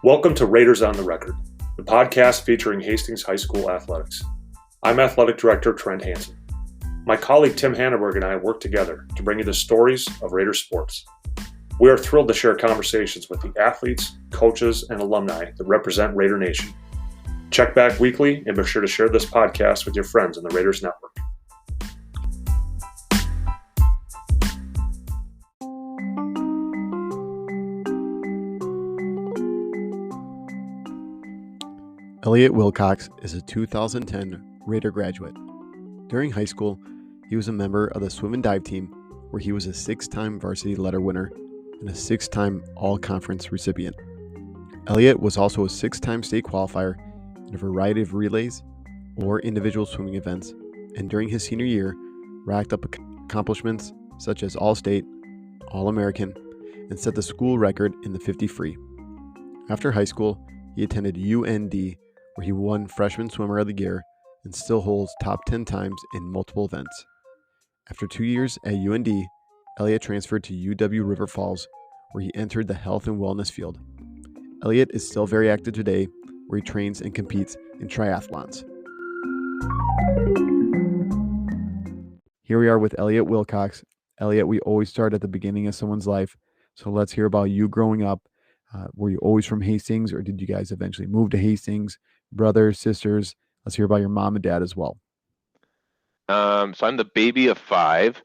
Welcome to Raiders on the Record, the podcast featuring Hastings High School athletics. I'm Athletic Director Trent Hansen. My colleague Tim Hanneberg and I work together to bring you the stories of Raider sports. We are thrilled to share conversations with the athletes, coaches, and alumni that represent Raider Nation. Check back weekly and be sure to share this podcast with your friends in the Raiders Network. Elliot Wilcox is a 2010 Raider graduate. During high school, he was a member of the swim and dive team, where he was a 6-time varsity letter winner and a 6-time all-conference recipient. Elliot was also a 6-time state qualifier in a variety of relays or individual swimming events, and during his senior year, racked up accomplishments such as All-State, All-American, and set the school record in the 50 free. After high school, he attended UND, where he won Freshman Swimmer of the Year and still holds top 10 times in multiple events. After 2 years at UND, Elliot transferred to UW River Falls, where he entered the health and wellness field. Elliot is still very active today, where he trains and competes in triathlons. Here we are with Elliot Wilcox. Elliot, we always start at the beginning of someone's life, so let's hear about you growing up. Were you always from Hastings, or did you guys eventually move to Hastings? Brothers, sisters? Let's hear about your mom and dad as well. So I'm the baby of 5,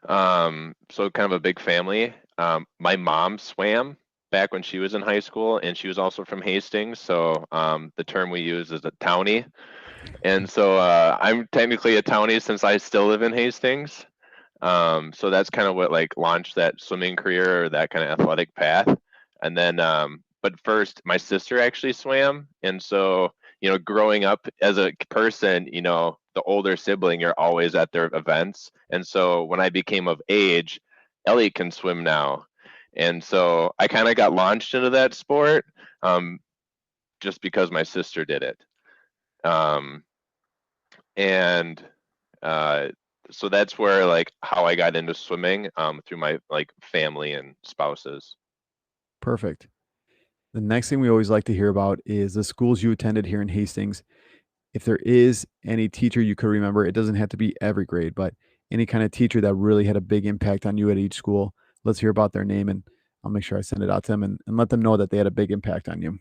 so kind of a big family. My mom swam back when she was in high school, and she was also from Hastings, so the term we use is a townie. And so I'm technically a townie since I still live in Hastings. So that's kind of what launched that swimming career, or that kind of athletic path. And then, but first, my sister actually swam, and so growing up as a person, the older sibling, you're always at their events. And so when I became of age, Elliot can swim now, and so I kind of got launched into that sport, just because my sister did it, and so that's where how I got into swimming, through my family and spouses. Perfect. The next thing we always like to hear about is the schools you attended here in Hastings. If there is any teacher you could remember, it doesn't have to be every grade, but any kind of teacher that really had a big impact on you at each school, let's hear about their name, and I'll make sure I send it out to them and let them know that they had a big impact on you.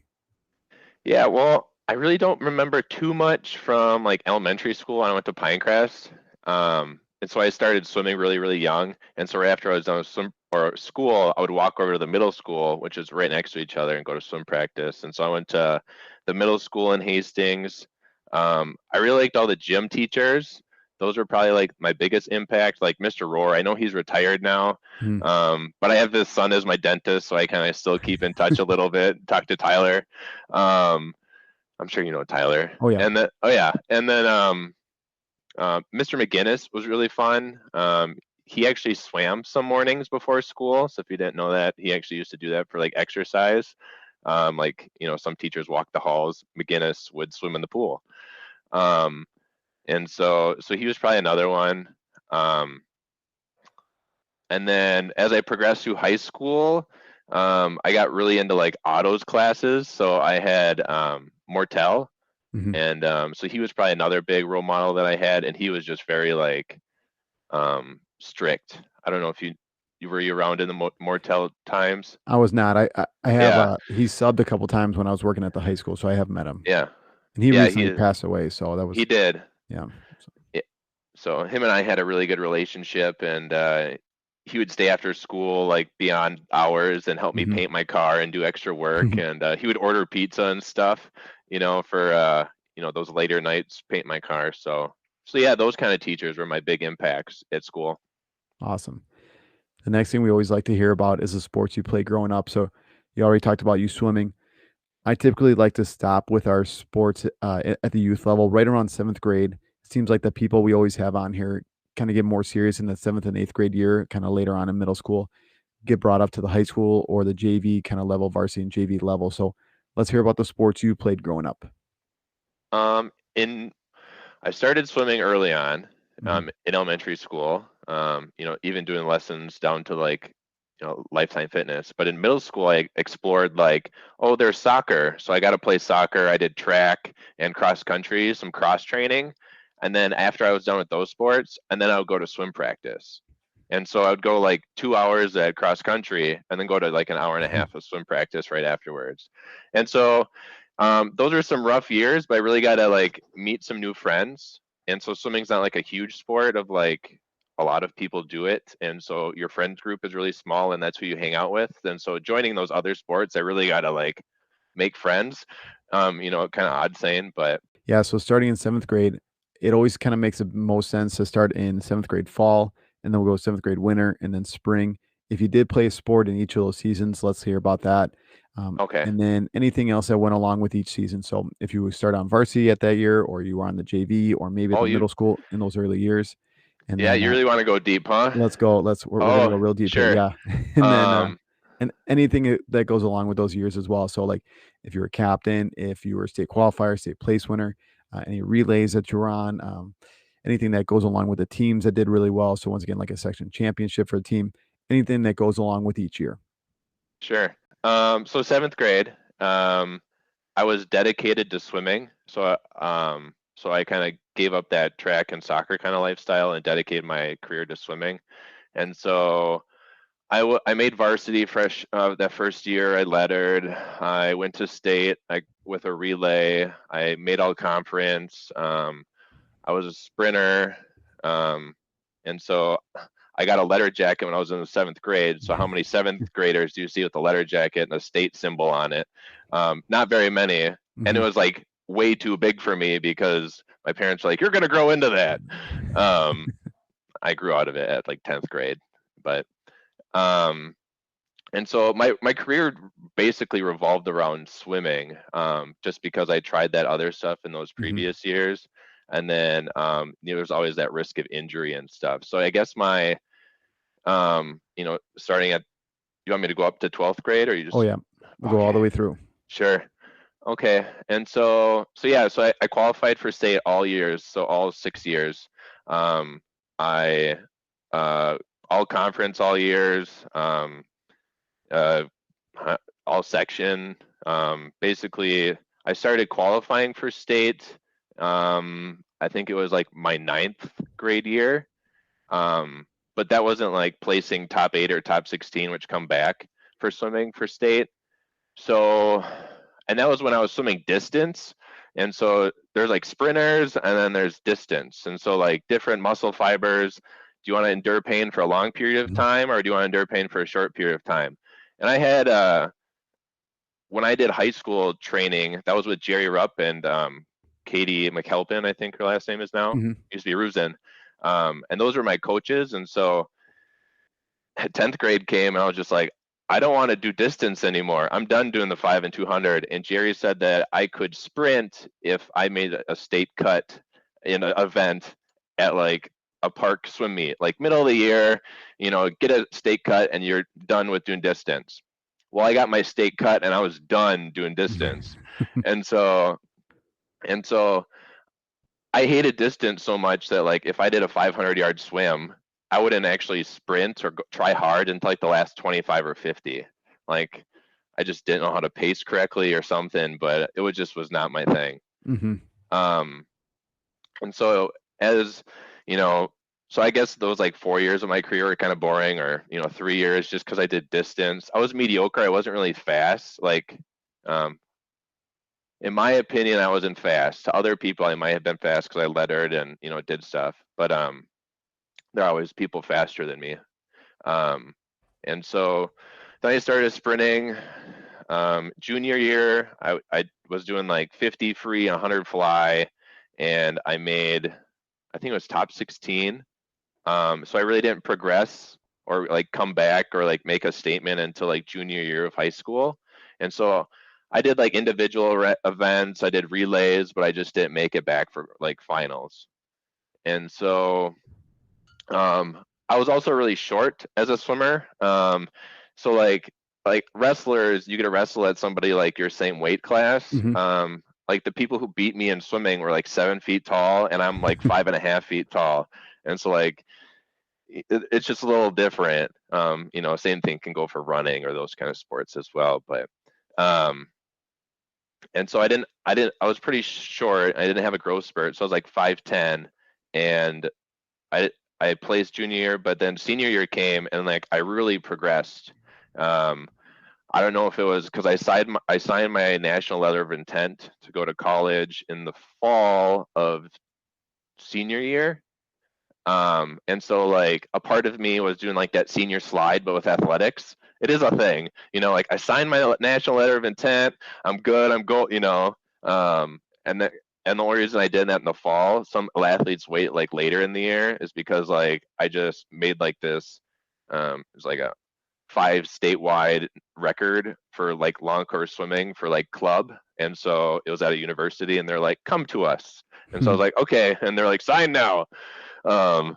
Yeah, well, I really don't remember too much from elementary school. I went to Pinecrest, and so I started swimming really, really young. And so right after I was done with school, I would walk over to the middle school, which is right next to each other, and go to swim practice. And so I went to the middle school in Hastings. I really liked all the gym teachers. Those were probably my biggest impact. Like Mr. Rohr, I know he's retired now, but I have this son as my dentist, so I kind of still keep in touch a little bit. Talk to Tyler. I'm sure you know Tyler. Oh yeah. And then Mr. McGinnis was really fun. He actually swam some mornings before school. So if you didn't know that, he actually used to do that for exercise. Some teachers walk the halls. McGinnis would swim in the pool. And so he was probably another one. And then as I progressed through high school, I got really into autos classes. So I had Mortel. Mm-hmm. And so he was probably another big role model that I had, and he was just very strict. I don't know if you were around in the Mortel times. I was not. I have he subbed a couple times when I was working at the high school, so I have met him. Yeah. And he recently passed away, so that was. He did. Yeah. So him and I had a really good relationship, and he would stay after school beyond hours and help me paint my car and do extra work. And he would order pizza and stuff, for those later nights, paint my car. So yeah, those kind of teachers were my big impacts at school. Awesome. The next thing we always like to hear about is the sports you played growing up. So you already talked about you swimming. I typically like to stop with our sports at the youth level right around 7th grade. It seems like the people we always have on here kind of get more serious in the 7th and 8th grade year, kind of later on in middle school, get brought up to the high school or the JV kind of level, varsity and JV level. So let's hear about the sports you played growing up. I started swimming early on, in elementary school, even doing lessons down to Lifetime Fitness. But in middle school, I explored like, oh, there's soccer. So I got to play soccer. I did track and cross country, some cross training. And then after I was done with those sports, and then I would go to swim practice. And so I would go like 2 hours at cross country and then go to like an hour and a half of swim practice right afterwards. And so those are some rough years, but I really got to like meet some new friends. And so swimming's not like a huge sport of like a lot of people do it. And so your friend group is really small and that's who you hang out with. And so joining those other sports, I really got to like make friends. Kind of odd saying, but Yeah, so starting in 7th grade, it always kind of makes the most sense to start in 7th grade fall, and then we'll go 7th grade winter, and then spring. If you did play a sport in each of those seasons, let's hear about that. okay. And then anything else that went along with each season. So if you start on varsity at that year, or you were on the JV, or maybe at Oh, the middle school in those early years, and yeah, then you really want to go deep, huh? let's go. We're gonna Oh, go real deep here. sure. Yeah, and then Um, and anything that goes along with those years as well. So like if you're a captain, if you were a state qualifier, state place winner, any relays that you're on, anything that goes along with the teams that did really well. So once again, like a section championship for a team, anything that goes along with each year. sure. So seventh grade, I was dedicated to swimming. So I kind of gave up that track and soccer kind of lifestyle and dedicated my career to swimming. And so I made varsity fresh that first year. I lettered. I went to state with a relay. I made all conference. I was a sprinter. And so I got a letter jacket when I was in the 7th grade. So how many 7th graders do you see with a letter jacket and a state symbol on it? Not very many. And it was like way too big for me because my parents were like, you're going to grow into that. I grew out of it at like 10th grade. But and so my career basically revolved around swimming, just because I tried that other stuff in those previous years. And then there's always that risk of injury and stuff. So I guess my starting at, you want me to go up to 12th grade or you just? Oh yeah, we'll go all the way through. Sure. Okay. And so I qualified for state all years, so all 6 years. I all conference all years, uh, all section. Basically, I started qualifying for state. I think it was like my 9th grade year. But that wasn't like placing top 8 or top 16, which come back for swimming for state. So, and that was when I was swimming distance. And so there's like sprinters and then there's distance. And so like different muscle fibers, do you want to endure pain for a long period of time or do you want to endure pain for a short period of time? And I had, when I did high school training, that was with Jerry Rupp and Katie McAlpin, I think her last name is now. Used to be Ruzen. And those were my coaches. And so 10th grade came and I was just like, I don't want to do distance anymore. I'm done doing the 5 and 200. And Jerry said that I could sprint if I made a state cut in an event at like a park swim meet, like middle of the year, get a state cut and you're done with doing distance. Well, I got my state cut and I was done doing distance. and so I hated distance so much that like if I did a 500-yard swim, I wouldn't actually sprint or try hard until like the last 25 or 50. Like I just didn't know how to pace correctly or something, but it was not my thing. And so so I guess those like 4 years of my career were kind of boring, or 3 years just because I did distance. I was mediocre. I wasn't really fast. Like in my opinion, I wasn't fast. To other people, I might have been fast because I lettered and did stuff. But there are always people faster than me. And so then I started sprinting. Junior year, I was doing like 50 free, 100 fly, and I made, I think it was top 16. So I really didn't progress or like come back or like make a statement until like junior year of high school. And so I did like individual events, I did relays, but I just didn't make it back for like finals. And so I was also really short as a swimmer. So like wrestlers, you get to wrestle at somebody like your same weight class. Like the people who beat me in swimming were like 7 feet tall and I'm like 5.5 feet tall. And so like, it's just a little different. Same thing can go for running or those kind of sports as well. But and so I was pretty short. I didn't have a growth spurt, so I was like 5'10", and I I placed junior year, but then senior year came and like I really progressed. Um, I don't know if it was because I signed my national letter of intent to go to college in the fall of senior year. And so like a part of me was doing like that senior slide, but with athletics. It is a thing, like I signed my national letter of intent. I'm good. I'm go, and the only reason I did that in the fall, some athletes wait like later in the year, is because like I just made like this, it was like a 5 statewide record for like long course swimming for like club. And so it was at a university and they're like, come to us. And so I was like, okay. And they're like, sign now. Um,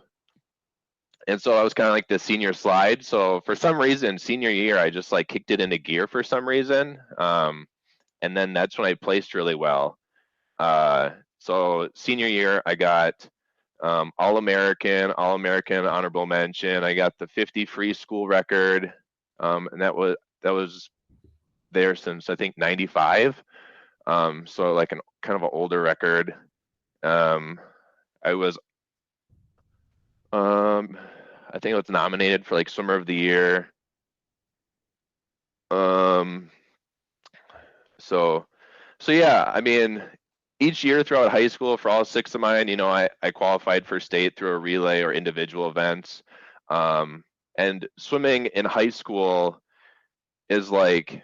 and so I was kind of like the senior slide. So for some reason, senior year, I just like kicked it into gear for some reason. And then that's when I placed really well. So senior year, I got All-American, honorable mention. I got the 50 free school record, and that was there since I think 95. So like an kind of an older record. I was I think it was nominated for like swimmer of the year. So yeah, I mean, each year throughout high school for all 6 of mine, I qualified for state through a relay or individual events. And swimming in high school is like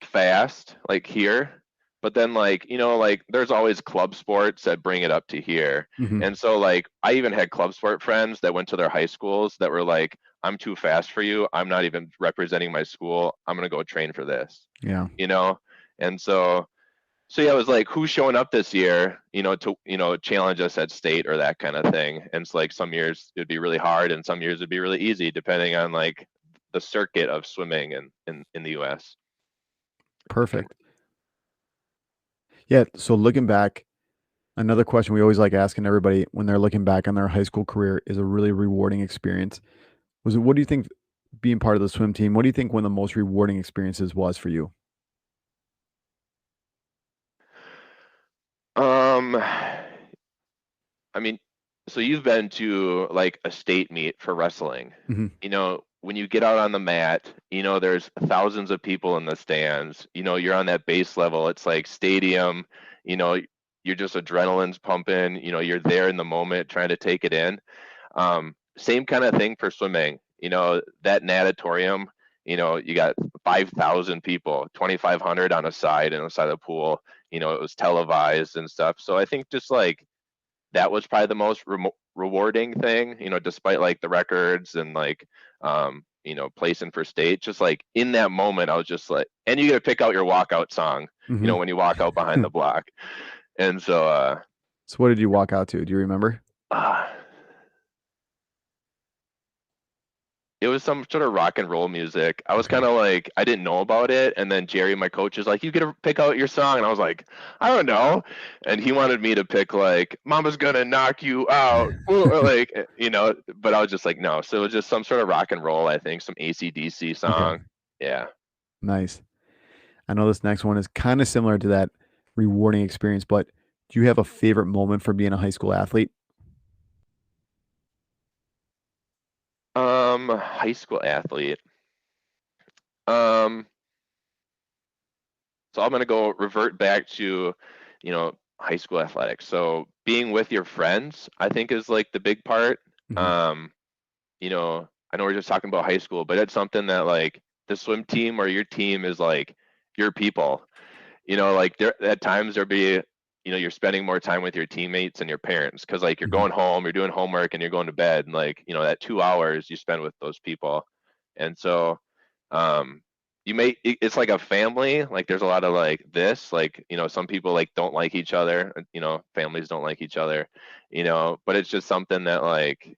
fast, like here. But then like, like there's always club sports that bring it up to here. Mm-hmm. And so like I even had club sport friends that went to their high schools that were like, I'm too fast for you. I'm not even representing my school. I'm gonna go train for this. Yeah. And so yeah, it was like, who's showing up this year, to challenge us at state or that kind of thing. And it's like some years it'd be really hard and some years it'd be really easy depending on like the circuit of swimming in the US. Perfect. Yeah. So looking back, another question we always like asking everybody when they're looking back on their high school career is a really rewarding experience. What do you think being part of the swim team, what do you think one of the most rewarding experiences was for you? Um, I mean, so you've been to like a state meet for wrestling. Mm-hmm. When you get out on the mat, there's thousands of people in the stands. You're on that base level. It's like stadium, you know, you're just adrenaline's pumping, you're there in the moment trying to take it in. Same kind of thing for swimming. That natatorium, you got 5,000 people, 2,500 on a side and a side of the pool. It was televised and stuff. So I think just like that was probably the most rewarding thing, despite like the records and like, placing for state. Just like in that moment, I was just like, and you got to pick out your walkout song, Mm-hmm. when you walk out behind the block. And so, So what did you walk out to? Do you remember? It was some sort of rock and roll music. I was kind of like, I didn't know about it. And then Jerry, my coach, is like, you get to pick out your song. And I was like, I don't know. And he wanted me to pick like, Mama's Gonna Knock You Out. Or like, but I was just like, no. So it was just some sort of rock and roll, I think, some AC/DC song. Okay. Yeah. Nice. I know this next one is kind of similar to that rewarding experience, but do you have a favorite moment for being a high school athlete? High school athlete. Um, so I'm gonna go revert back to, high school athletics. So being with your friends, I think, is like the big part. Mm-hmm. I know we're just talking about high school, but it's something that like the swim team or your team is like your people. Like there at times there'll be, you're spending more time with your teammates and your parents because like you're Mm-hmm. going home, you're doing homework, and you're going to bed, and like that 2 hours you spend with those people. And so um it's like a family. Like there's a lot of like this, like some people like don't like each other, families don't like each other, but it's just something that like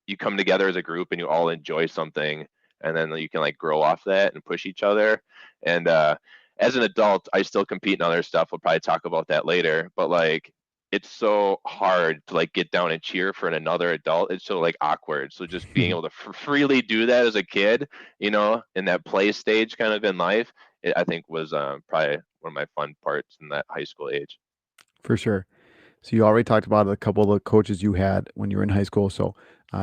you come together as a group and you all enjoy something, and then you can like grow off that and push each other. And as an adult, I still compete in other stuff. We'll probably talk about that later, but like it's so hard to like get down and cheer for another adult. It's so like awkward. So just being able to freely do that as a kid, in that play stage kind of in life, I think was probably one of my fun parts in that high school age. For sure. So you already talked about a couple of the coaches you had when you were in high school. So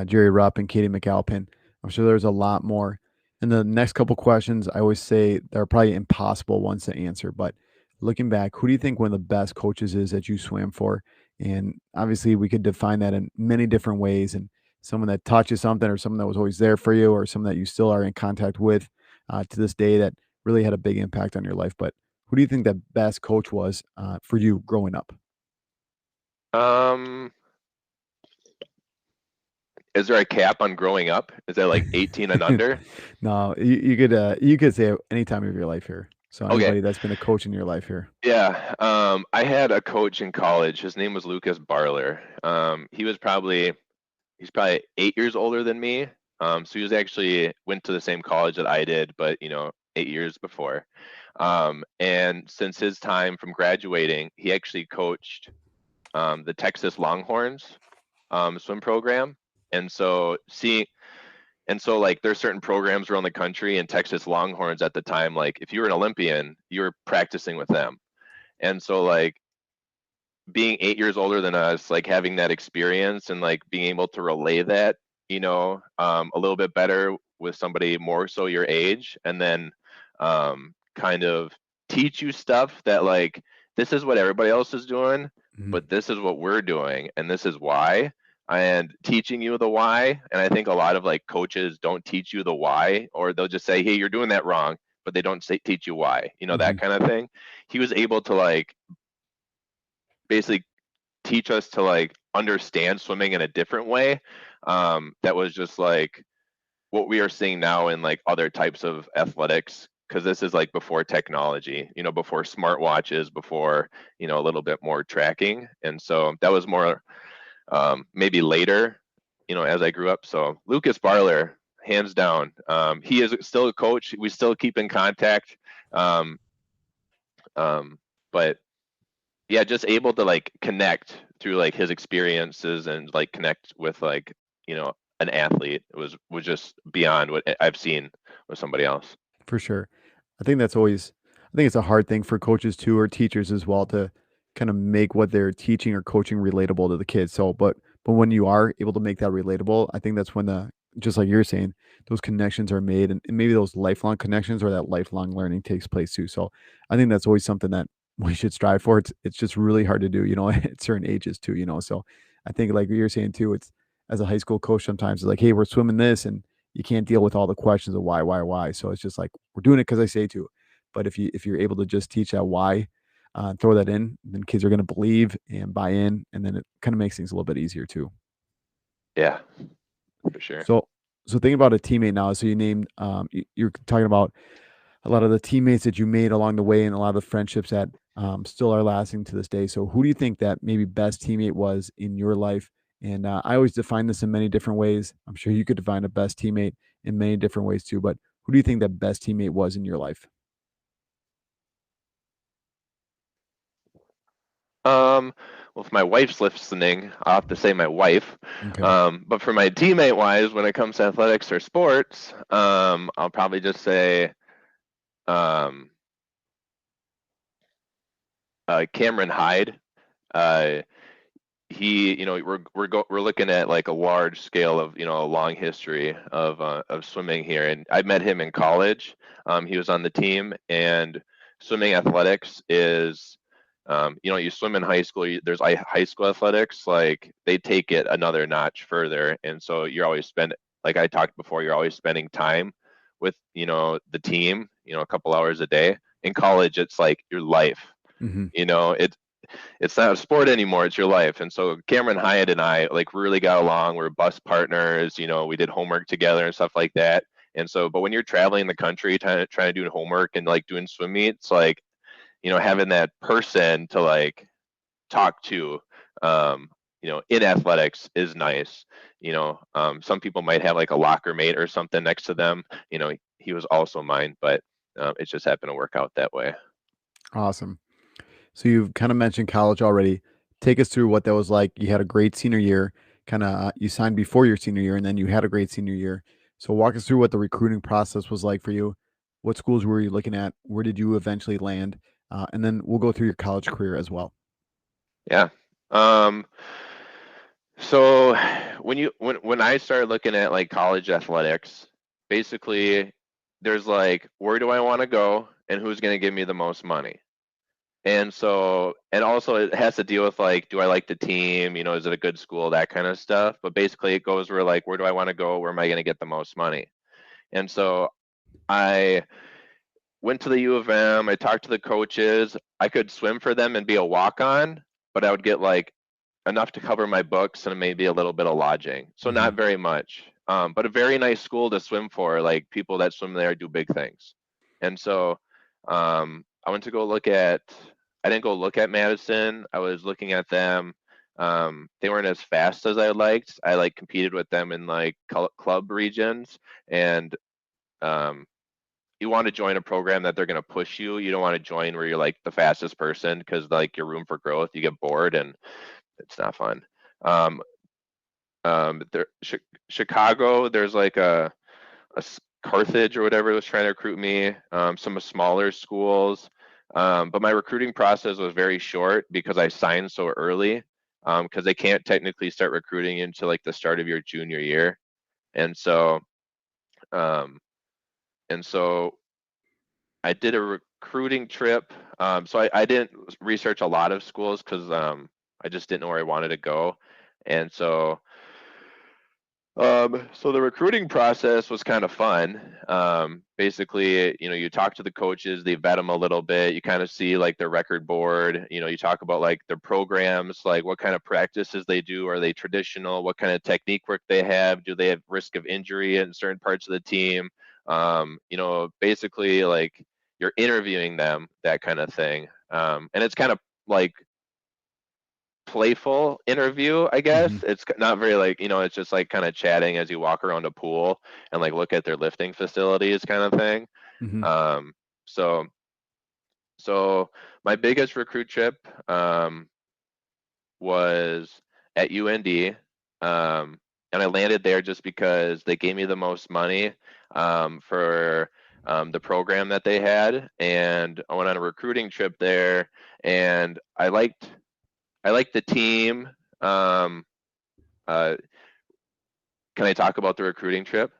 Jerry Rupp and Katie McAlpin. I'm sure there's a lot more. And the next couple questions, I always say they're probably impossible ones to answer. But looking back, who do you think one of the best coaches is that you swam for? And obviously, we could define that in many different ways. And someone that taught you something, or someone that was always there for you, or someone that you still are in contact with to this day that really had a big impact on your life. But who do you think that best coach was for you growing up? Um, is there a cap on growing up? Is that like 18 and under? No, you could say any time of your life here. So Okay. anybody that's been a coach in your life here. Yeah. I had a coach in college. His name was Lucas Barler. He's probably 8 years older than me. So he was actually went to the same college that I did, but 8 years before. And since his time from graduating, he actually coached the Texas Longhorns swim program. And so like there's certain programs around the country, and Texas Longhorns at the time, like if you were an Olympian, you were practicing with them. And so like being 8 years older than us, like having that experience and like being able to relay that, a little bit better with somebody more so your age, and then kind of teach you stuff that like this is what everybody else is doing, Mhm. but this is what we're doing, and this is why. And teaching you the why. And I think a lot of like coaches don't teach you the why, or they'll just say, hey, you're doing that wrong, but they don't teach you why, that Mhm. kind of thing. He was able to like basically teach us to like understand swimming in a different way, that was just like what we are seeing now in like other types of athletics, because this is like before technology, before smartwatches, before a little bit more tracking. And so that was more maybe later, as I grew up. So Lucas Barler, hands down, he is still a coach. We still keep in contact. um, but yeah, just able to like connect through like his experiences and like connect with like an athlete was just beyond what I've seen with somebody else. For sure. I think it's a hard thing for coaches too, or teachers as well, to kind of make what they're teaching or coaching relatable to the kids. So, but when you are able to make that relatable, I think that's when just like you're saying, those connections are made, and maybe those lifelong connections or that lifelong learning takes place too. So I think that's always something that we should strive for. It's just really hard to do, at certain ages too. So I think like you're saying too, it's as a high school coach, sometimes it's like, hey, we're swimming this, and you can't deal with all the questions of why. So it's just like we're doing it because I say to. But if you're able to just teach that why, throw that in, then kids are going to believe and buy in, and then it kind of makes things a little bit easier too. Yeah, for sure. So thinking about a teammate now. So you named you're talking about a lot of the teammates that you made along the way, and a lot of the friendships that still are lasting to this day. So who do you think that maybe best teammate was in your life? And I always define this in many different ways. I'm sure you could define a best teammate in many different ways too. But who do you think that best teammate was in your life? Well, if my wife's listening, I'll have to say my wife. Okay. But for my teammate wise, when it comes to athletics or sports, I'll probably just say um, Cameron Hyde. Uh, he, we're looking at like a large scale of a long history of swimming here, and I met him in college. He was on the team, and swimming athletics is, you swim in high school. There's high school athletics, like they take it another notch further, and so you're always like I talked before, you're always spending time with the team, a couple hours a day. In college, it's like your life. Hmm. It's not a sport anymore, it's your life. And so Cameron Hyatt and I like really got along. We're bus partners, we did homework together and stuff like that. And so, but when you're traveling the country trying to do homework and like doing swim meets, like having that person to like talk to, in athletics is nice. Some people might have like a locker mate or something next to them. He was also mine, but it just happened to work out that way. Awesome. So you've kind of mentioned college already. Take us through what that was like. You had a great senior year, kind of you signed before your senior year, and then you had a great senior year. So walk us through what the recruiting process was like for you. What schools were you looking at? Where did you eventually land? And then we'll go through your college career as well. Yeah. Um, so when I started looking at like college athletics, basically there's like, where do I want to go and who's going to give me the most money? And so, and also it has to deal with like, do I like the team? You know, is it a good school? That kind of stuff. But basically it goes where like, where do I want to go? Where am I going to get the most money? And so I went to the U of M. I talked to the coaches. I could swim for them and be a walk-on, but I would get like enough to cover my books and maybe a little bit of lodging. So Hmm. not very much, but a very nice school to swim for. Like people that swim there do big things. And so I went to go look at. I didn't go look at Madison. I was looking at them. They weren't as fast as I liked. I like competed with them in like club regions, and um, you want to join a program that they're going to push you. You don't want to join where you're like the fastest person because like your room for growth, you get bored and it's not fun. Um, there, Chicago, there's like Carthage or whatever was trying to recruit me. Some smaller schools, but my recruiting process was very short because I signed so early. Because they can't technically start recruiting until like the start of your junior year, and so um, and so I did a recruiting trip. So I didn't research a lot of schools because I just didn't know where I wanted to go. And so the recruiting process was kind of fun. Basically, you know, you talk to the coaches, they vet them a little bit. You kind of see like their record board. You know, you talk about like their programs, like what kind of practices they do. Are they traditional? What kind of technique work they have? Do they have risk of injury in certain parts of the team? You know, basically like you're interviewing them, that kind of thing. And it's kind of like playful interview, I guess. Hmm. It's not very like, you know, it's just like kind of chatting as you walk around a pool and like look at their lifting facilities kind of thing. Hmm. Um, so so my biggest recruit trip was at UND. And I landed there just because they gave me the most money for the program that they had. And I went on a recruiting trip there and I liked the team. Um, uh, can I talk about the recruiting trip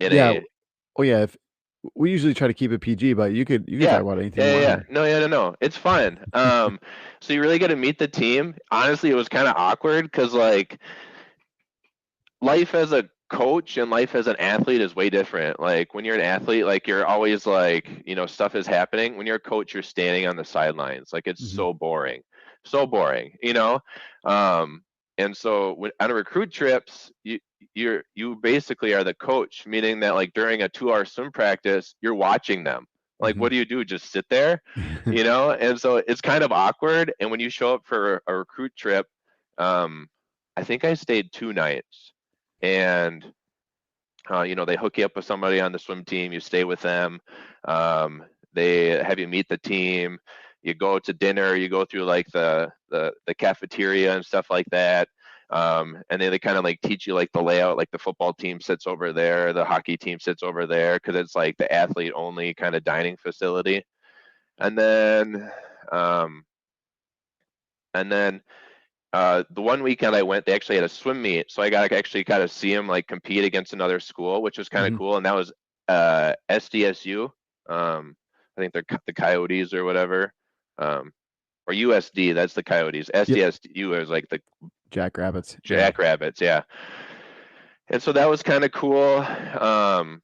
in Yeah. a Oh yeah. If we usually try to keep it PG, but you could talk yeah, about anything yeah, you yeah, want yeah. here. No, yeah, no. It's fun. So you really get to meet the team. Honestly, it was kind of awkward because like life as a coach and life as an athlete is way different. Like when you're an athlete, like you're always like, you know, stuff is happening. When you're a coach, you're standing on the sidelines. Like it's Hmm. so boring, you know. Um, and so when on recruit trips, you basically are the coach, meaning that like during a 2 hour swim practice, you're watching them. Like, Hmm. what do you do? Just sit there, you know? And so it's kind of awkward. And when you show up for a recruit trip, um, I think I stayed 2 nights and you know, they hook you up with somebody on the swim team, you stay with them, they have you meet the team, you go to dinner, you go through like the cafeteria and stuff like that. And then they kind of like teach you like the layout, like the football team sits over there, the hockey team sits over there, because it's like the athlete only kind of dining facility. And then um, and then the one weekend I went, they actually had a swim meet, so I got to actually kind of see him like compete against another school, which was kind of Hmm. cool. And that was SDSU. I think they're the Coyotes or whatever, um, or USD. That's the Coyotes. Yep. SDSU is like the Jackrabbits. Yeah. Jackrabbits. Yeah. And so that was kind of cool. Um,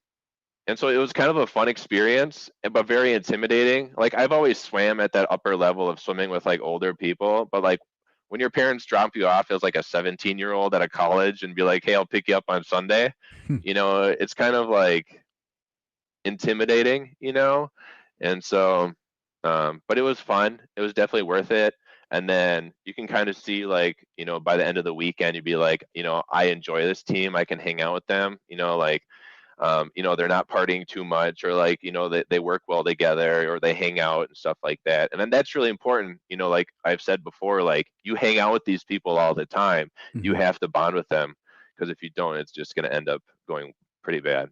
and so it was kind of a fun experience, but very intimidating. Like I've always swam at that upper level of swimming with like older people, but like when your parents drop you off as like a 17-year-old at a college and be like, "Hey, I'll pick you up on Sunday," you know, it's kind of like intimidating, you know. And so, but it was fun. It was definitely worth it. And then you can kind of see like, you know, by the end of the weekend, you'd be like, you know, I enjoy this team. I can hang out with them. You know, like they're not partying too much, or like, they work well together, or they hang out and stuff like that. And then that's really important, like I've said before, like you hang out with these people all the time, you Mhm. have to bond with them, because if you don't, it's just going to end up going pretty bad.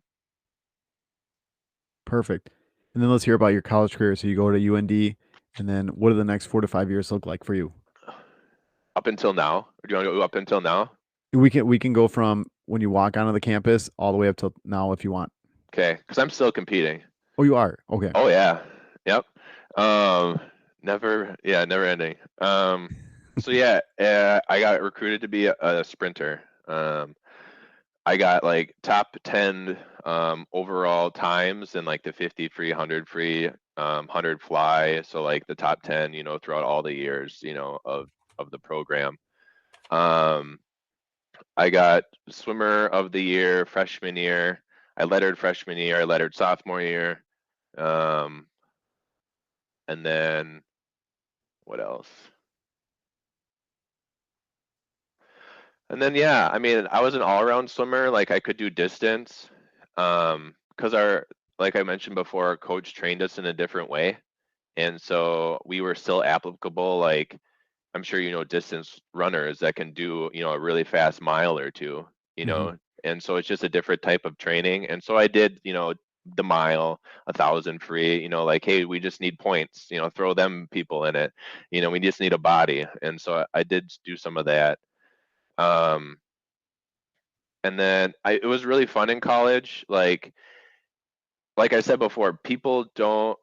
Perfect. And then let's hear about your college career. So you go to UND, and then what do the next 4 to 5 years look like for you? Up until now, or do you want to go up until now? We can go from when you walk onto the campus all the way up till now if you want. Okay, because I'm still competing. Oh, you are. Okay. Oh yeah, yep. Um, never ending. So yeah, I got recruited to be a sprinter. I got like top 10 overall times in like the 50 free, 100 free, 100 fly. So like the top 10, throughout all the years, of the program. Um, I got swimmer of the year freshman year. I lettered freshman year. I lettered sophomore year. Um, and then what else? And then yeah, I mean, I was an all-around swimmer. Like I could do distance, because like I mentioned before, our coach trained us in a different way, and so we were still applicable. Like I'm sure distance runners that can do a really fast mile or two, you Mhm. know, and so it's just a different type of training. And so I did the mile, 1,000 free, like hey, we just need points, throw them people in it, we just need a body. And so I did do some of that. Um, and then it was really fun in college. Like I said before, people don't.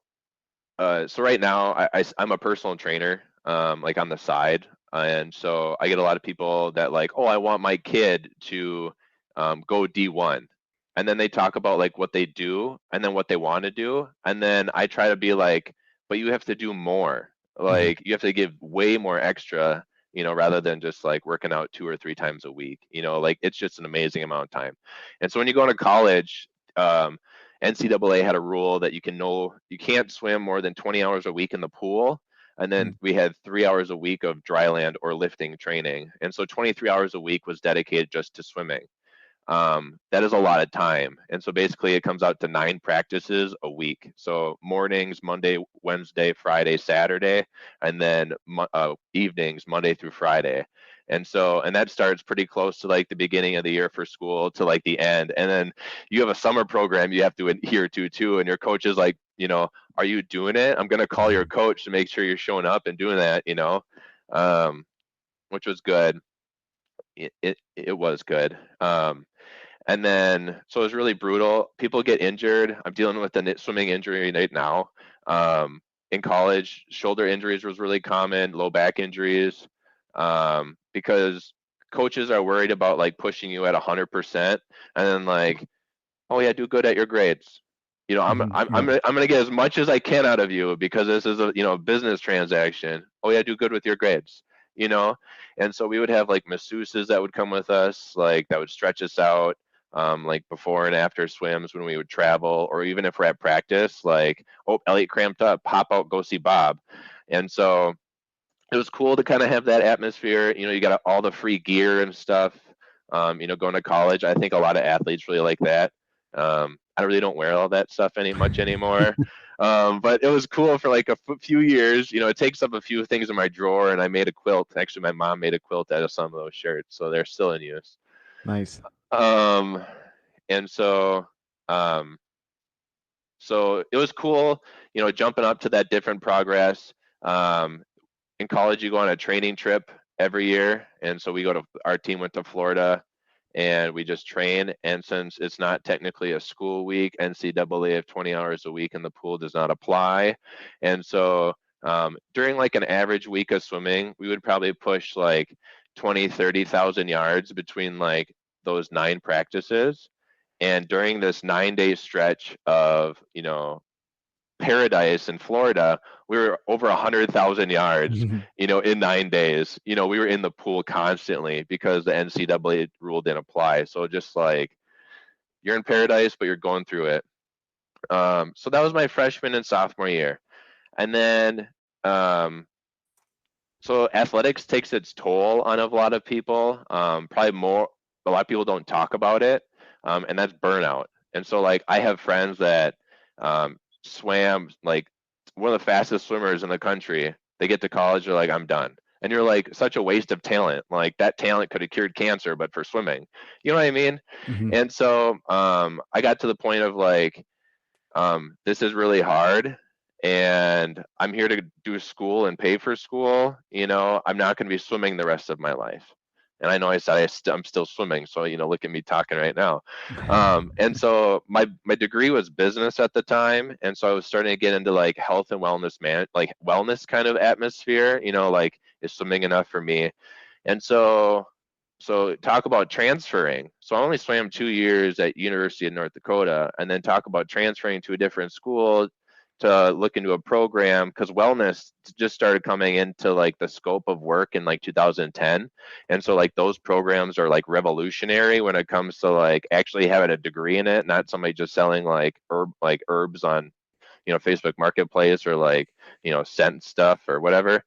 So right now, I'm a personal trainer, like on the side, and so I get a lot of people that like, oh, I want my kid to go D1, and then they talk about like what they do and then what they want to do, and then I try to be like, but you have to do more. Mhm. Like you have to give way more extra, rather than just like working out 2 or 3 times a week. Like it's just an amazing amount of time. And so when you go to college, NCAA had a rule that you can't swim more than 20 hours a week in the pool. And then Mhm. we had 3 hours a week of dry land or lifting training. And so 23 hours a week was dedicated just to swimming. That is a lot of time. And so basically it comes out to 9 practices a week. So mornings, Monday, Wednesday, Friday, Saturday, and then evenings, Monday through Friday. And that starts pretty close to like the beginning of the year for school to like the end. And then you have a summer program you have to adhere to too. And your coach is like, are you doing it? I'm going to call your coach to make sure you're showing up and doing that, um, which was good. It was good. And then, so it was really brutal. People get injured. I'm dealing with the swimming injury right now. In college, shoulder injuries was really common, low back injuries, because coaches are worried about like pushing you at 100%, and then like, oh yeah, do good at your grades. I'm Mhm. I'm I'm Yep. gonna, I'm gonna get as much as I can out of you because this is a business transaction. Oh yeah, do good with your grades. You know, and so we would have like masseuses that would come with us, like that would stretch us out, like before and after swims when we would travel, or even if we're at practice, like, oh, Elliot cramped up, hop out, go see Bob. And so it was cool to kind of have that atmosphere. You got all the free gear and stuff. Going to college, I think a lot of athletes really like that. I really don't wear all that stuff much anymore. But it was cool for like a few years. It takes up a few things in my drawer, and I made a quilt. Actually, my mom made a quilt out of some of those shirts, so they're still in use. Nice. Um, and um, so it was cool, jumping up to that different progress. Um, in college, you go on a training trip every year, and so our team went to Florida, and we just train. And since it's not technically a school week, NCAA of 20 hours a week in the pool does not apply. And so during like an average week of swimming, we would probably push like 20, 30,000 yards between like those 9 practices. And during this 9-day stretch of paradise in Florida, we were over 100,000 yards, Mhm. in 9 days. We were in the pool constantly because the NCAA rule didn't apply. So just like you're in paradise, but you're going through it. So that was my freshman and sophomore year. And then, so athletics takes its toll on a lot of people. A lot of people don't talk about it. And that's burnout. And so like I have friends that swam like one of the fastest swimmers in the country. They get to college, they're like, I'm done. And you're like, such a waste of talent. Like that talent could have cured cancer, but for swimming, you know what I mean? Hmm. And so I got to the point of like, this is really hard, and I'm here to do school and pay for school. I'm not going to be swimming the rest of my life. And I know I said I'm still swimming, so look at me talking right now. And so my degree was business at the time, and so I was starting to get into like health and wellness like wellness kind of atmosphere. Like, is swimming enough for me? And so talk about transferring. So I only swam 2 years at University of North Dakota, and then talk about transferring to a different school to look into a program, because wellness just started coming into like the scope of work in like 2010. And so like those programs are like revolutionary when it comes to like actually having a degree in it, not somebody just selling like herbs on Facebook Marketplace, or like scent stuff or whatever.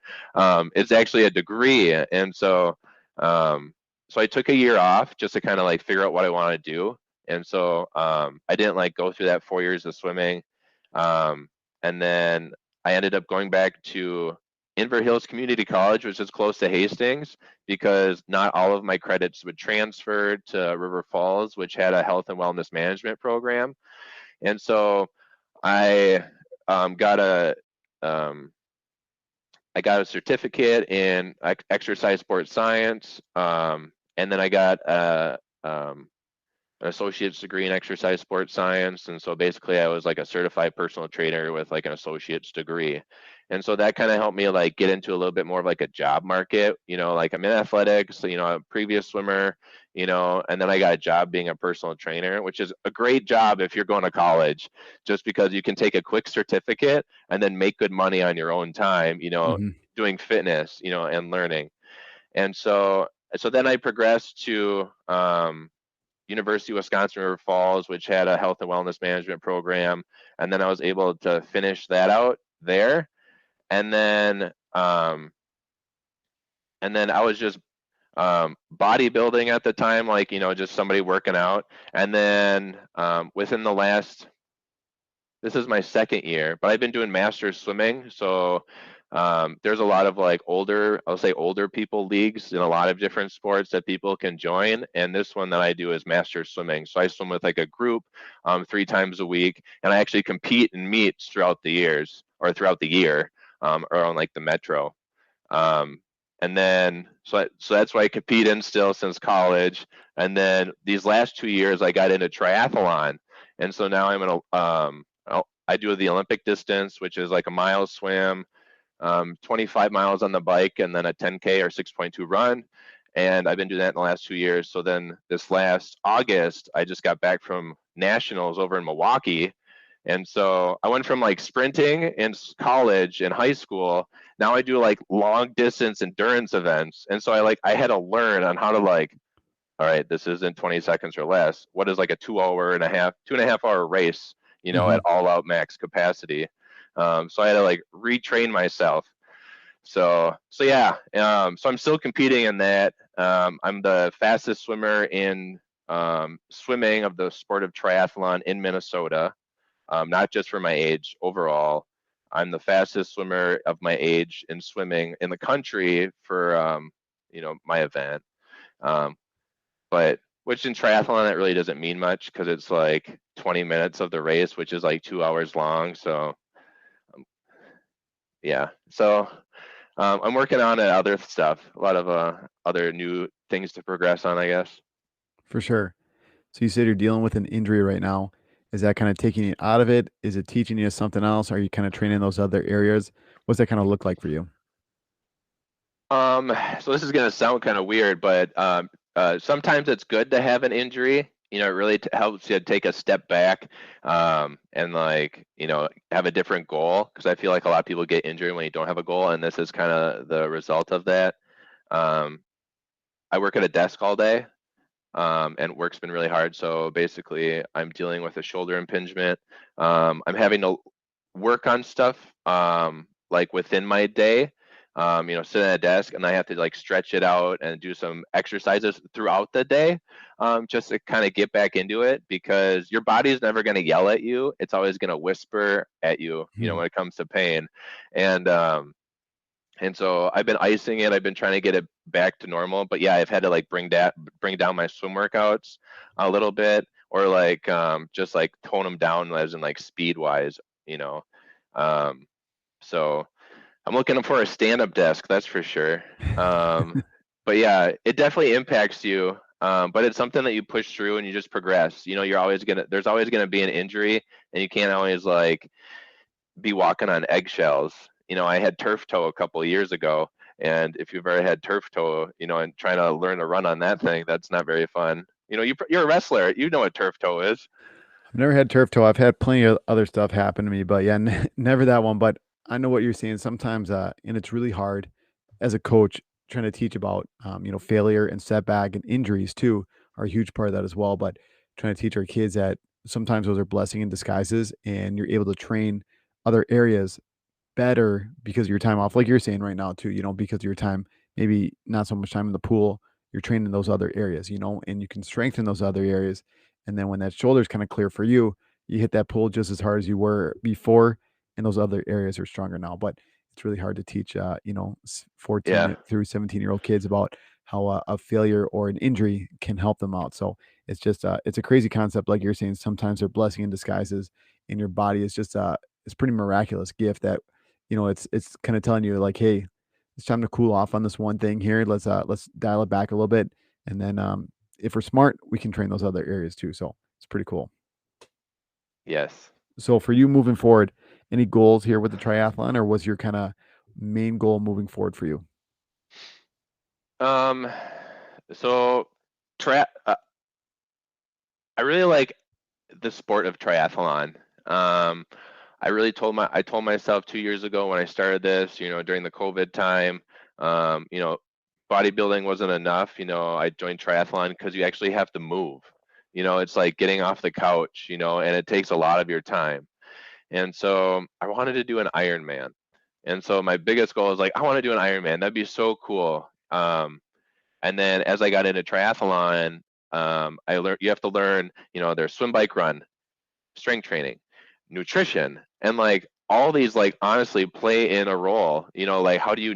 It's actually a degree. And so I took a year off just to kind of like figure out what I want to do. And so I didn't like go through that 4 years of swimming. And then I ended up going back to Inver Hills Community College, which is close to Hastings, because not all of my credits would transfer to River Falls, which had a health and wellness management program. And so I got a certificate in exercise sports science, and then I got an associate's degree in exercise sports science. And so basically I was like a certified personal trainer with like an associate's degree. And so that kind of helped me like get into a little bit more of like a job market. Like I'm in athletics, so, a previous swimmer, and then I got a job being a personal trainer, which is a great job if you're going to college, just because you can take a quick certificate and then make good money on your own time, Hmm. doing fitness, and learning. And so then I progressed to University of Wisconsin River Falls, which had a health and wellness management program. And then I was able to finish that out there. And then I was just bodybuilding at the time, like, just somebody working out. And then within this is my second year, but I've been doing masters swimming. So there's a lot of like I'll say older people leagues in a lot of different sports that people can join. And this one that I do is masters swimming. So I swim with like a group 3 times a week, and I actually compete in meets throughout the year around like the metro. And then, so that's why I compete in still since college. And then these last 2 years, I got into triathlon. And so now I do the Olympic distance, which is like a mile swim, 25 miles on the bike, and then a 10K or 6.2 run. And I've been doing that in the last 2 years. So then this last August, I just got back from nationals over in Milwaukee. And so I went from like sprinting in college and high school. Now I do like long distance endurance events. And so I had to learn on how to like, all right, this isn't 20 seconds or less. What is like a 2.5 hour race, Hmm. at all out max capacity. So I had to like retrain myself. So yeah, so I'm still competing in that. I'm the fastest swimmer in swimming of the sport of triathlon in Minnesota, not just for my age, overall. I'm the fastest swimmer of my age in swimming in the country for, my event. Um, but which in triathlon, that really doesn't mean much, because it's like 20 minutes of the race, which is like 2 hours long. So yeah, so I'm working on other stuff, a lot of other new things to progress on, I guess. For sure. So you said you're dealing with an injury right now. Is that kind of taking you out of it? Is it teaching you something else? Are you kind of training those other areas? What's that kind of look like for you? So this is gonna sound kind of weird, but sometimes it's good to have an injury. It really helps you take a step back, and like have a different goal. Because I feel like a lot of people get injured when you don't have a goal, and this is kind of the result of that. Um, I work at a desk all day, and work's been really hard. So basically, I'm dealing with a shoulder impingement. I'm having to work on stuff like within my day. sit at a desk, and I have to like stretch it out and do some exercises throughout the day, just to kind of get back into it, because your body is never going to yell at you. It's always going to whisper at you, when it comes to pain. And so I've been icing it. I've been trying to get it back to normal, but yeah, I've had to like bring down my swim workouts a little bit, or like just like tone them down as in like speed wise, Um, so I'm looking for a stand-up desk, that's for sure. But yeah, it definitely impacts you. But it's something that you push through and you just progress. There's always gonna be an injury, and you can't always like be walking on eggshells. I had turf toe a couple of years ago, and if you've ever had turf toe, and trying to learn to run on that thing, that's not very fun. You're a wrestler, you know what turf toe is. I've never had turf toe. I've had plenty of other stuff happen to me, but yeah, never that one. But I know what you're saying. Sometimes, and it's really hard as a coach trying to teach about, failure and setback and injuries too are a huge part of that as well. But trying to teach our kids that sometimes those are blessing in disguises, and you're able to train other areas better because of your time off, like you're saying right now too, because of your time, maybe not so much time in the pool, you're training those other areas, and you can strengthen those other areas. And then when that shoulder's kind of clear for you, you hit that pool just as hard as you were before, and those other areas are stronger now. But it's really hard to teach, 14 Yeah. through 17-year-old kids about how a failure or an injury can help them out. So it's just, it's a crazy concept. Like you're saying, sometimes they're blessing in disguises, and your body is just, it's pretty miraculous gift that it's kind of telling you like, hey, it's time to cool off on this one thing here. Let's dial it back a little bit, and then if we're smart, we can train those other areas too. So it's pretty cool. Yes. So for you moving forward, any goals here with the triathlon, or was your kind of main goal moving forward for you? Um, so I really like the sport of triathlon. Um, I told myself 2 years ago when I started this, during the COVID time, bodybuilding wasn't enough. I joined triathlon because you actually have to move. It's like getting off the couch, and it takes a lot of your time. And so I wanted to do an Ironman. And so my biggest goal is like, I want to do an Ironman. That'd be so cool. And then as I got into triathlon, I learned you have to learn, there's swim, bike, run, strength training, nutrition, and like all these like honestly play in a role. Like how do you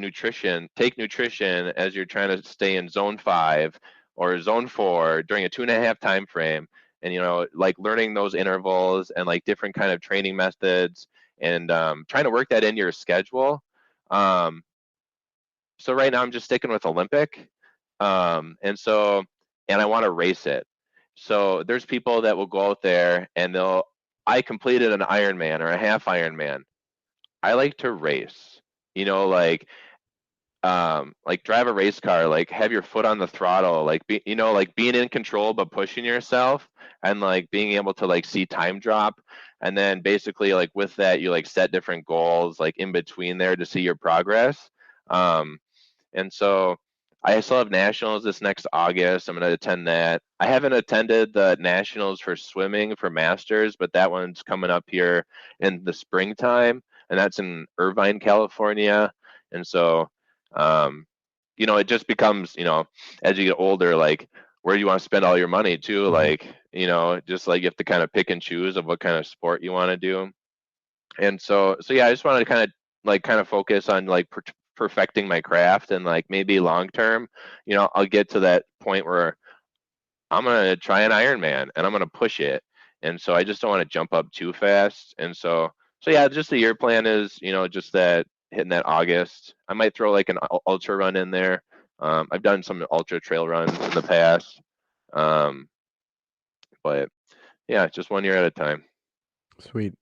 take nutrition as you're trying to stay in zone 5 or zone 4 during a 2.5 time frame, and like learning those intervals and like different kind of training methods, and trying to work that into your schedule. So right now I'm just sticking with Olympic, and I want to race it. So there's people that will go out there and I completed an Ironman or a half Ironman. I like to race, like drive a race car, like have your foot on the throttle, like like being in control but pushing yourself, and like being able to like see time drop, and then basically like with that you like set different goals like in between there to see your progress. And so I still have nationals this next August. I'm going to attend that. I haven't attended the nationals for swimming for masters, but that one's coming up here in the springtime, and that's in Irvine, California. And so, it just becomes, as you get older, like where do you want to spend all your money too? Like, just like you have to kind of pick and choose of what kind of sport you want to do. And so yeah, I just wanted to kind of focus on like perfecting my craft, and like maybe long term, I'll get to that point where I'm gonna try an Ironman and I'm gonna push it. And so I just don't want to jump up too fast. And so yeah, just the year plan is, just that hitting that August. I might throw like an ultra run in there. I've done some ultra trail runs in the past. But yeah, just 1 year at a time. Sweet.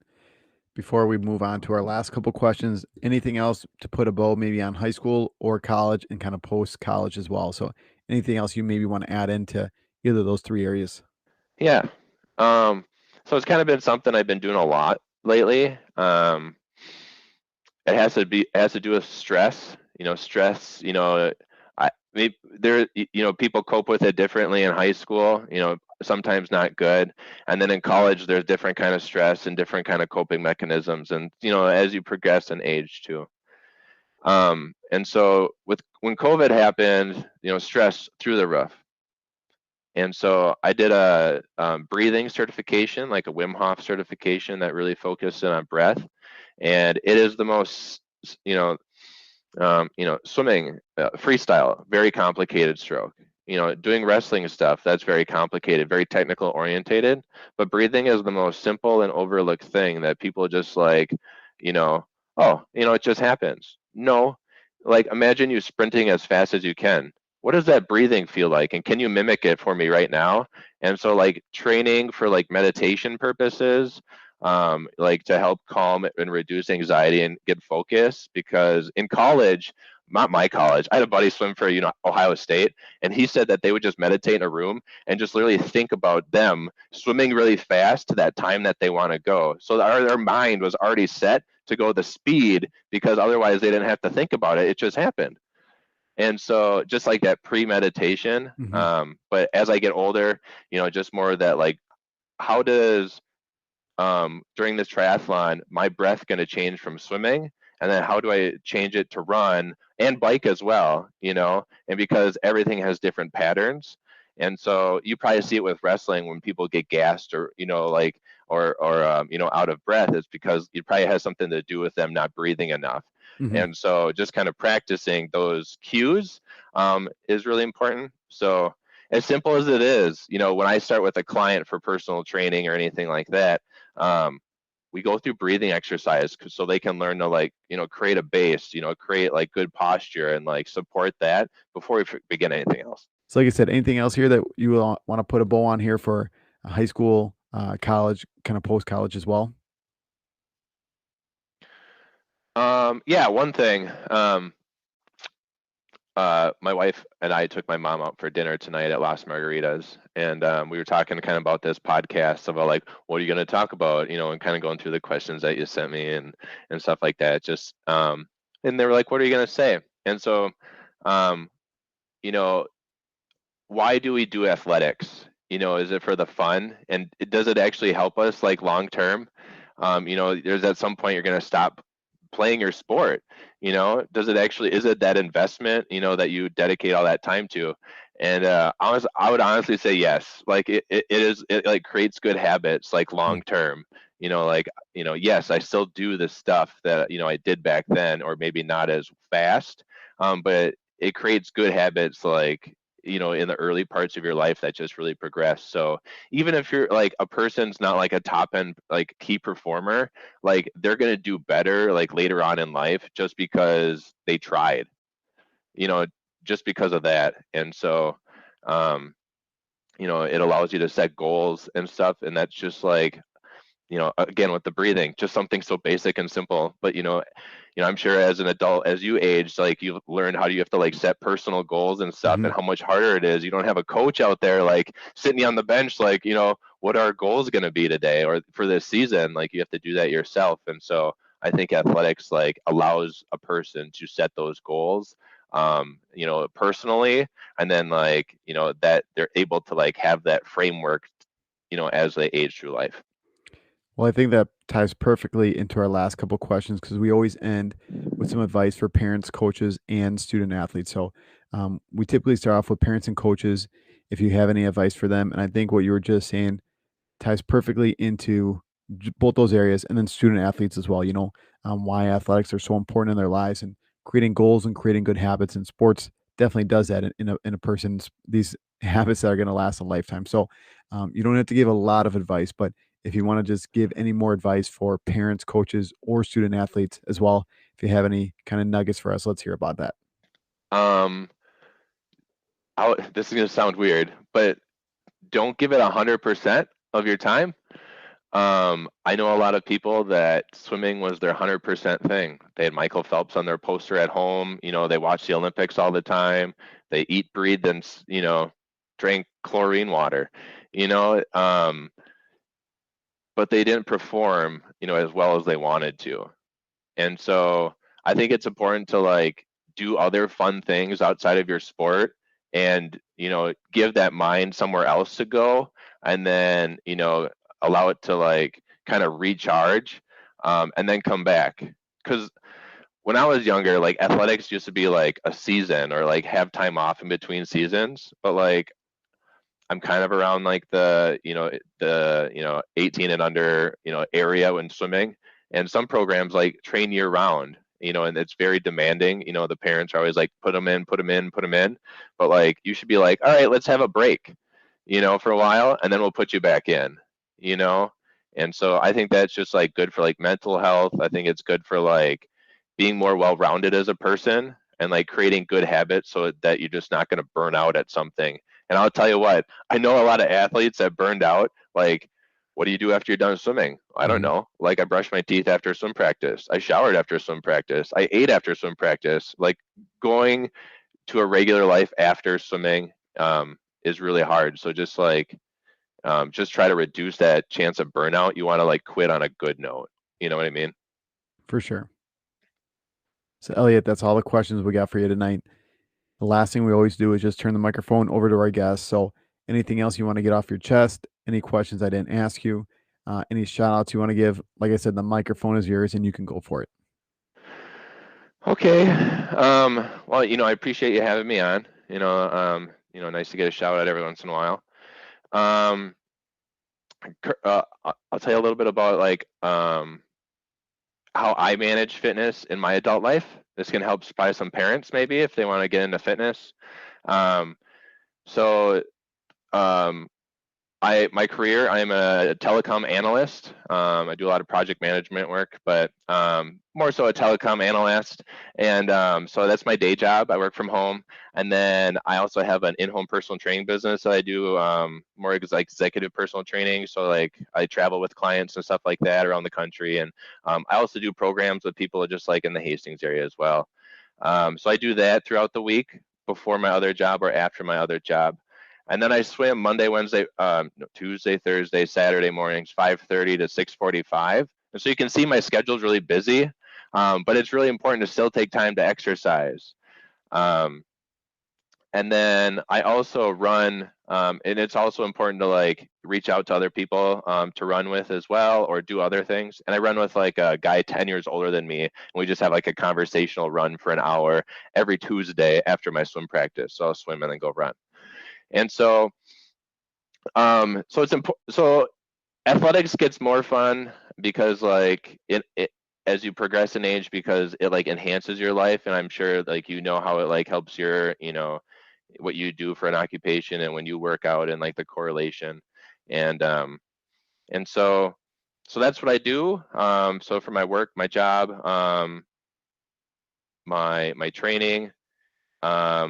Before we move on to our last couple questions, anything else to put a bow maybe on high school or college and kind of post college as well? So anything else you maybe want to add into either of those three areas? Yeah. So it's kind of been something I've been doing a lot lately. It has to do with stress. Stress. I maybe there. People cope with it differently in high school. Sometimes not good, and then in college there's different kind of stress and different kind of coping mechanisms, and as you progress in age too. And so when COVID happened, stress through the roof. And so I did a breathing certification, like a Wim Hof certification that really focused in on breath. And it is the most, swimming, freestyle, very complicated stroke. Doing wrestling stuff, that's very complicated, very technical orientated. But breathing is the most simple and overlooked thing that people just like, oh, it just happens. No, like imagine you sprinting as fast as you can. What does that breathing feel like? And can you mimic it for me right now? And so like training for like meditation purposes, like to help calm and reduce anxiety and get focus. Because in college, not my college, I had a buddy swim for Ohio State, and he said that they would just meditate in a room and just literally think about them swimming really fast to that time that they want to go. So their mind was already set to go the speed, because otherwise they didn't have to think about it. It just happened. And so just like that premeditation, Hmm. but as I get older, just more of that, like, how does during this triathlon, my breath going to change from swimming? And then how do I change it to run and bike as well? And because everything has different patterns. And so you probably see it with wrestling when people get gassed or, like, or out of breath. It's because it probably has something to do with them not breathing enough. Hmm. And so just kind of practicing those cues is really important. So as simple as it is, when I start with a client for personal training or anything like that, um, we go through breathing exercise so they can learn to, like, create a base, create like good posture and like support that before we begin anything else. So, like I said, anything else here that you want to put a bow on here for high school, college, kind of post college as well? Yeah, one thing. My wife and I took my mom out for dinner tonight at Las Margaritas, and we were talking kind of about this podcast about like, what are you going to talk about, and kind of going through the questions that you sent me and stuff like that. Just and they were like, what are you going to say? And so, um, you know, why do we do athletics? Is it for the fun, and does it actually help us like long term? There's at some point you're going to stop playing your sport. Does it actually, is it that investment, that you dedicate all that time to? And I would honestly say yes. Like it like creates good habits like Mhm. long term. Like, yes, I still do the stuff that I did back then, or maybe not as fast, but it creates good habits, like, in the early parts of your life that just really progress. So even if you're like a person's not like a top end like key performer, like they're going to do better like later on in life just because they tried, you know, just because of that. And so, um, it allows you to set goals and stuff. And that's just like, again, with the breathing, just something so basic and simple. But I'm sure as an adult, as you age, like you've learned how do you have to like set personal goals and stuff, Mhm. and how much harder it is. You don't have a coach out there like sitting you on the bench, like, what are our goals going to be today or for this season? Like you have to do that yourself. And so I think athletics like allows a person to set those goals, personally, and then like, that they're able to like have that framework, as they age through life. Well, I think that ties perfectly into our last couple questions because we always end with some advice for parents, coaches, and student athletes. So we typically start off with parents and coaches if you have any advice for them. And I think what you were just saying ties perfectly into both those areas, and then student athletes as well. Why athletics are so important in their lives, and creating goals and creating good habits in sports definitely does that in a person's these habits that are going to last a lifetime. So you don't have to give a lot of advice, but if you want to just give any more advice for parents, coaches, or student athletes as well, if you have any kind of nuggets for us, let's hear about that. Um, this is gonna sound weird, but don't give it 100% of your time. I know a lot of people that swimming was their 100% thing. They had Michael Phelps on their poster at home. They watch the Olympics all the time. They eat, breathe, and drink chlorine water. You know, um, but they didn't perform, as well as they wanted to. And so I think it's important to like do other fun things outside of your sport, and, give that mind somewhere else to go, and then, allow it to like kind of recharge, and then come back. Because when I was younger, like athletics used to be like a season or like have time off in between seasons. But like I'm kind of around like the 18 and under, area when swimming. And some programs like train year round, and it's very demanding. The parents are always like, put them in, put them in, put them in. But like, you should be like, all right, let's have a break, for a while, and then we'll put you back in, you know? And so I think that's just like good for like mental health. I think it's good for like being more well-rounded as a person and like creating good habits so that you're just not going to burn out at something. And I'll tell you what, I know a lot of athletes that burned out. Like, what do you do after you're done swimming? I don't know. Like, I brushed my teeth after swim practice. I showered after swim practice. I ate after swim practice. Like, going to a regular life after swimming is really hard. So just try to reduce that chance of burnout. You want to like quit on a good note. You know what I mean? For sure. So, Elliot, that's all the questions we got for you tonight. The last thing we always do is just turn the microphone over to our guests. So, anything else you want to get off your chest? Any questions I didn't ask you? Any shout outs you want to give? Like I said, the microphone is yours and you can go for it. Okay. Well, I appreciate you having me on. Nice to get a shout out every once in a while. Um, I'll tell you a little bit about like how I manage fitness in my adult life. This can help inspire some parents maybe if they want to get into fitness. Um, so um, my career, I'm a telecom analyst. I do a lot of project management work, but more so a telecom analyst. And so that's my day job. I work from home. And then I also have an in-home personal training business that I do more like executive personal training. So like I travel with clients and stuff like that around the country. And I also do programs with people just like in the Hastings area as well. So I do that throughout the week before my other job or after my other job. And then I swim Monday, Wednesday, Tuesday, Thursday, Saturday mornings, 5:30 to 6:45. And so you can see my schedule is really busy, but it's really important to still take time to exercise. And then I also run, and it's also important to like reach out to other people to run with as well or do other things. And I run with like a guy 10 years older than me, and we just have like a conversational run for an hour every Tuesday after my swim practice. So I'll swim and then go run. And so it's important. So athletics gets more fun because like it as you progress in age because it like enhances your life, and I'm sure like how it like helps your what you do for an occupation and when you work out and like the correlation, and so that's what I do. So for my work, my job, my training, I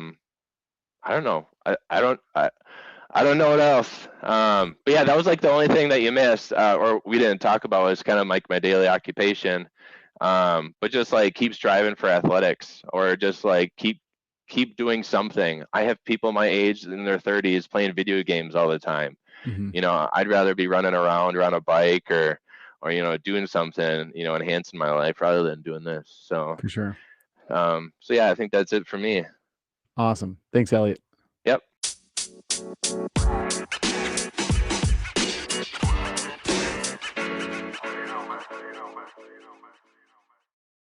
don't know. I don't know what else. But yeah, that was like the only thing that you missed, or we didn't talk about was kind of like my daily occupation. But just like keep striving for athletics, or just like keep doing something. I have people my age in their 30s playing video games all the time. I'd rather be running around or on a bike or doing something, enhancing my life rather than doing this. So For sure. so yeah, I think that's it for me. Awesome. Thanks, Elliot. Yep.